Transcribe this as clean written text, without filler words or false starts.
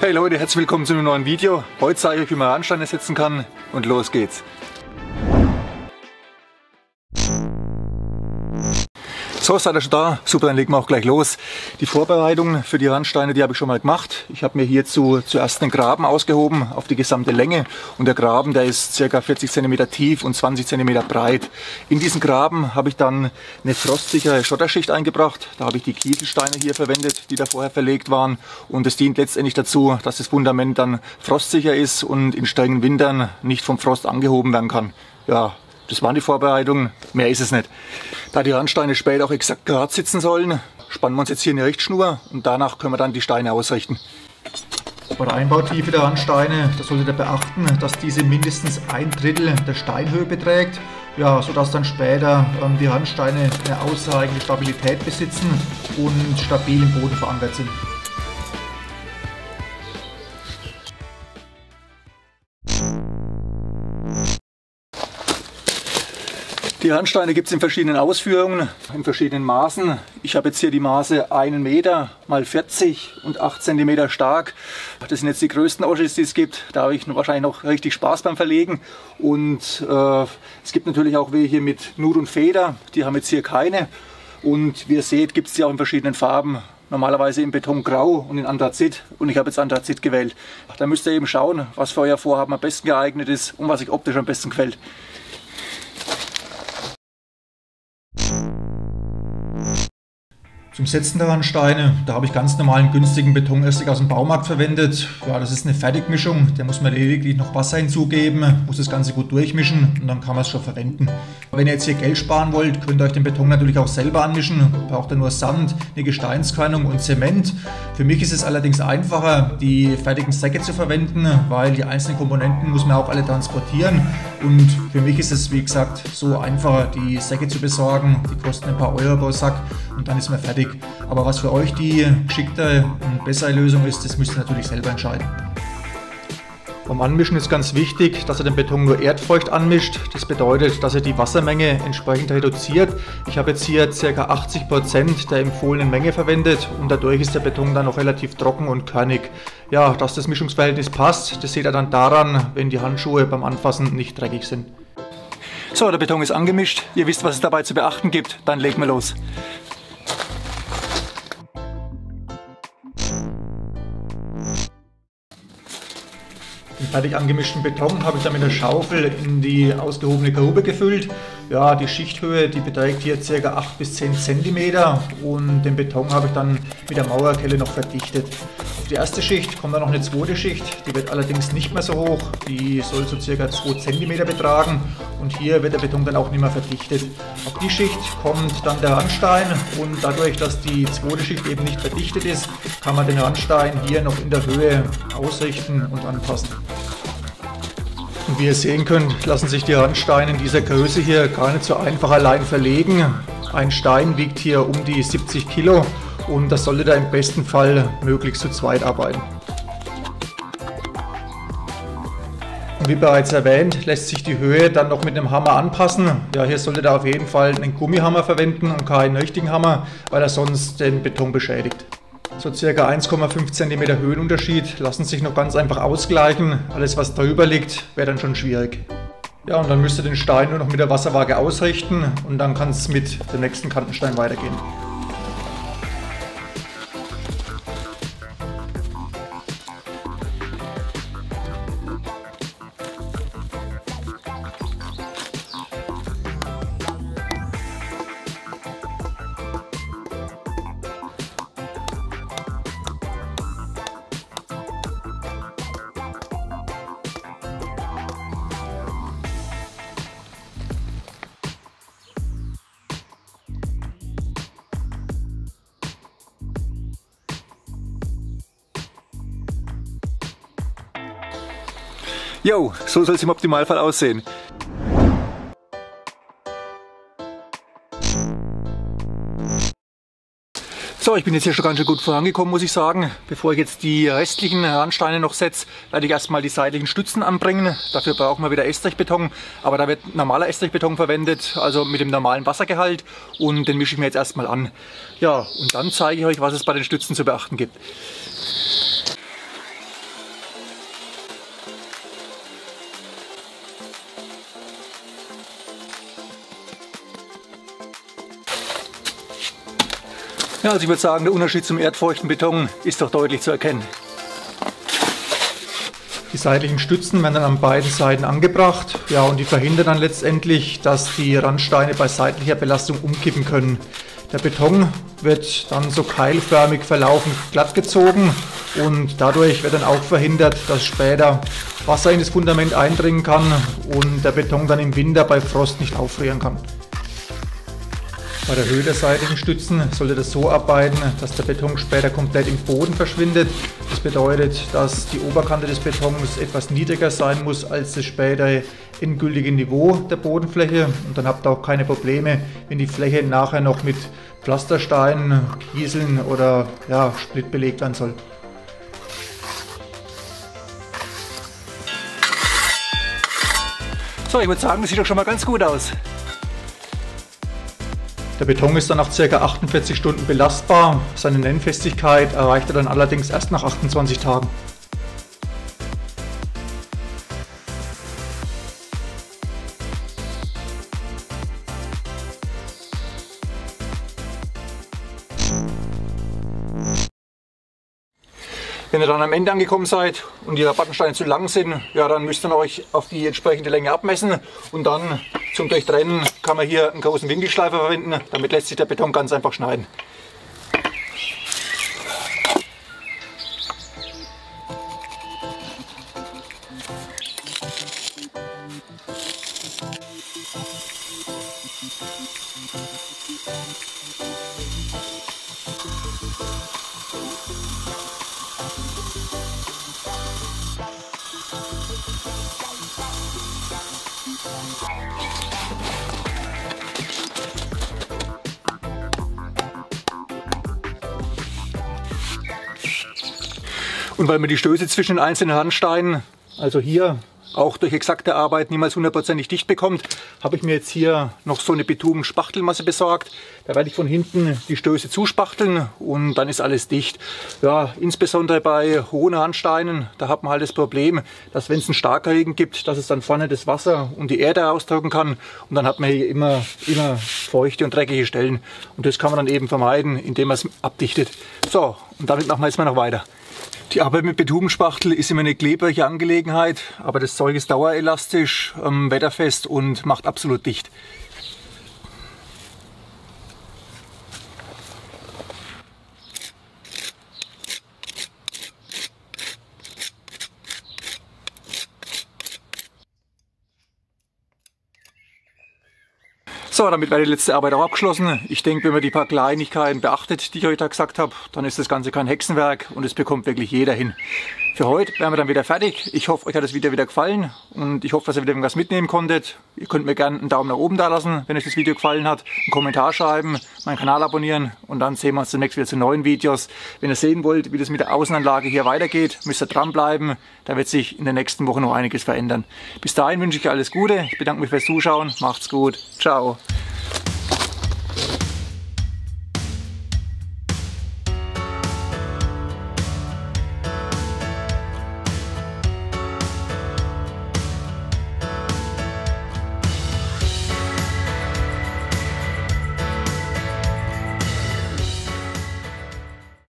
Hey Leute, herzlich willkommen zu einem neuen Video. Heute zeige ich euch, wie man Randsteine setzen kann und los geht's. So, seid ihr schon da? Super, dann legen wir auch gleich los. Die Vorbereitung für die Randsteine, die habe ich schon mal gemacht. Ich habe mir hierzu zuerst einen Graben ausgehoben auf die gesamte Länge. Und der Graben, der ist ca. 40 cm tief und 20 cm breit. In diesen Graben habe ich dann eine frostsichere Schotterschicht eingebracht. Da habe ich die Kieselsteine hier verwendet, die da vorher verlegt waren. Und es dient letztendlich dazu, dass das Fundament dann frostsicher ist und in strengen Wintern nicht vom Frost angehoben werden kann. Ja, das waren die Vorbereitungen, mehr ist es nicht. Da die Randsteine später auch exakt gerade sitzen sollen, spannen wir uns jetzt hier eine Richtschnur und danach können wir dann die Steine ausrichten. Bei der Einbautiefe der Randsteine, da solltet ihr beachten, dass diese mindestens 1/3 der Steinhöhe beträgt, ja, sodass dann später die Randsteine eine ausreichende Stabilität besitzen und stabil im Boden verankert sind. Die Randsteine gibt es in verschiedenen Ausführungen, in verschiedenen Maßen. Ich habe jetzt hier die Maße 1 Meter mal 40 und 8 cm stark. Das sind jetzt die größten Oschis, die es gibt. Da habe ich wahrscheinlich noch richtig Spaß beim Verlegen. Und es gibt natürlich auch welche mit Nut und Feder. Die haben jetzt hier keine. Und wie ihr seht, gibt es die auch in verschiedenen Farben. Normalerweise in Betongrau und in Anthrazit. Und ich habe jetzt Anthrazit gewählt. Da müsst ihr eben schauen, was für euer Vorhaben am besten geeignet ist und was euch optisch am besten gefällt. Zum Setzen der Randsteine, da habe ich ganz normalen günstigen Betonessig aus dem Baumarkt verwendet. Ja, das ist eine Fertigmischung, da muss man lediglich noch Wasser hinzugeben, muss das Ganze gut durchmischen und dann kann man es schon verwenden. Wenn ihr jetzt hier Geld sparen wollt, könnt ihr euch den Beton natürlich auch selber anmischen. Braucht ihr nur Sand, eine Gesteinskörnung und Zement. Für mich ist es allerdings einfacher, die fertigen Säcke zu verwenden, weil die einzelnen Komponenten muss man auch alle transportieren. Und für mich ist es, wie gesagt, so einfacher, die Säcke zu besorgen. Die kosten ein paar Euro pro Sack und dann ist man fertig. Aber was für euch die geschickte und bessere Lösung ist, das müsst ihr natürlich selber entscheiden. Beim Anmischen ist ganz wichtig, dass ihr den Beton nur erdfeucht anmischt. Das bedeutet, dass ihr die Wassermenge entsprechend reduziert. Ich habe jetzt hier ca. 80% der empfohlenen Menge verwendet und dadurch ist der Beton dann noch relativ trocken und körnig. Ja, dass das Mischungsverhältnis passt, das seht ihr dann daran, wenn die Handschuhe beim Anfassen nicht dreckig sind. So, der Beton ist angemischt. Ihr wisst, was es dabei zu beachten gibt. Dann legen wir los. Den fertig angemischten Beton habe ich dann mit der Schaufel in die ausgehobene Grube gefüllt. Ja, die Schichthöhe, die beträgt hier ca. 8 bis 10 cm und den Beton habe ich dann mit der Mauerkelle noch verdichtet. Auf die erste Schicht kommt dann noch eine zweite Schicht, die wird allerdings nicht mehr so hoch, die soll so ca. 2 cm betragen und hier wird der Beton dann auch nicht mehr verdichtet. Auf die Schicht kommt dann der Randstein und dadurch, dass die zweite Schicht eben nicht verdichtet ist, kann man den Randstein hier noch in der Höhe ausrichten und anpassen. Und wie ihr sehen könnt, lassen sich die Randsteine in dieser Größe hier gar nicht so einfach allein verlegen. Ein Stein wiegt hier um die 70 Kilo und das solltet ihr im besten Fall möglichst zu zweit arbeiten. Und wie bereits erwähnt, lässt sich die Höhe dann noch mit einem Hammer anpassen. Ja, hier solltet ihr auf jeden Fall einen Gummihammer verwenden und keinen richtigen Hammer, weil er sonst den Beton beschädigt. So ca. 1,5 cm Höhenunterschied lassen sich noch ganz einfach ausgleichen. Alles was drüber liegt, wäre dann schon schwierig. Ja, und dann müsst ihr den Stein nur noch mit der Wasserwaage ausrichten und dann kann es mit dem nächsten Kantenstein weitergehen. Jo, so soll es im Optimalfall aussehen. So, ich bin jetzt hier schon ganz schön gut vorangekommen, muss ich sagen. Bevor ich jetzt die restlichen Randsteine noch setze, werde ich erstmal die seitlichen Stützen anbringen. Dafür brauchen wir wieder Estrichbeton, aber da wird normaler Estrichbeton verwendet, also mit dem normalen Wassergehalt, und den mische ich mir jetzt erstmal an. Ja, und dann zeige ich euch, was es bei den Stützen zu beachten gibt. Ja, also ich würde sagen, der Unterschied zum erdfeuchten Beton ist doch deutlich zu erkennen. Die seitlichen Stützen werden dann an beiden Seiten angebracht, ja, und die verhindern dann letztendlich, dass die Randsteine bei seitlicher Belastung umkippen können. Der Beton wird dann so keilförmig verlaufend glatt gezogen und dadurch wird dann auch verhindert, dass später Wasser in das Fundament eindringen kann und der Beton dann im Winter bei Frost nicht auffrieren kann. Bei der Höhe der seitlichen Stützen sollte das so arbeiten, dass der Beton später komplett im Boden verschwindet. Das bedeutet, dass die Oberkante des Betons etwas niedriger sein muss als das spätere endgültige Niveau der Bodenfläche. Und dann habt ihr auch keine Probleme, wenn die Fläche nachher noch mit Pflastersteinen, Kieseln oder ja, Split belegt werden soll. So, ich würde sagen, das sieht doch schon mal ganz gut aus. Der Beton ist dann nach ca. 48 Stunden belastbar. Seine Nennfestigkeit erreicht er dann allerdings erst nach 28 Tagen. Wenn ihr dann am Ende angekommen seid und die Rabattensteine zu lang sind, ja, dann müsst ihr euch auf die entsprechende Länge abmessen und dann zum Durchtrennen kann man hier einen großen Winkelschleifer verwenden. Damit lässt sich der Beton ganz einfach schneiden. Und weil man die Stöße zwischen den einzelnen Randsteinen, also hier auch durch exakte Arbeit niemals hundertprozentig dicht bekommt, habe ich mir jetzt hier noch so eine Bitumen-Spachtelmasse besorgt. Da werde ich von hinten die Stöße zuspachteln und dann ist alles dicht. Ja, insbesondere bei hohen Randsteinen, da hat man halt das Problem, dass wenn es einen starken Regen gibt, dass es dann vorne das Wasser und die Erde ausdrücken kann und dann hat man hier immer feuchte und dreckige Stellen. Und das kann man dann eben vermeiden, indem man es abdichtet. So, und damit machen wir jetzt mal noch weiter. Die Arbeit mit Bitumenspachtel ist immer eine klebrige Angelegenheit, aber das Zeug ist dauerelastisch, wetterfest und macht absolut dicht. So, damit wäre die letzte Arbeit auch abgeschlossen. Ich denke, wenn man die paar Kleinigkeiten beachtet, die ich euch da gesagt habe, dann ist das Ganze kein Hexenwerk und es bekommt wirklich jeder hin. Für heute wären wir dann wieder fertig. Ich hoffe, euch hat das Video wieder gefallen und ich hoffe, dass ihr wieder irgendwas mitnehmen konntet. Ihr könnt mir gerne einen Daumen nach oben da lassen, wenn euch das Video gefallen hat, einen Kommentar schreiben, meinen Kanal abonnieren und dann sehen wir uns demnächst wieder zu neuen Videos. Wenn ihr sehen wollt, wie das mit der Außenanlage hier weitergeht, müsst ihr dranbleiben. Da wird sich in den nächsten Wochen noch einiges verändern. Bis dahin wünsche ich euch alles Gute. Ich bedanke mich fürs Zuschauen. Macht's gut. Ciao.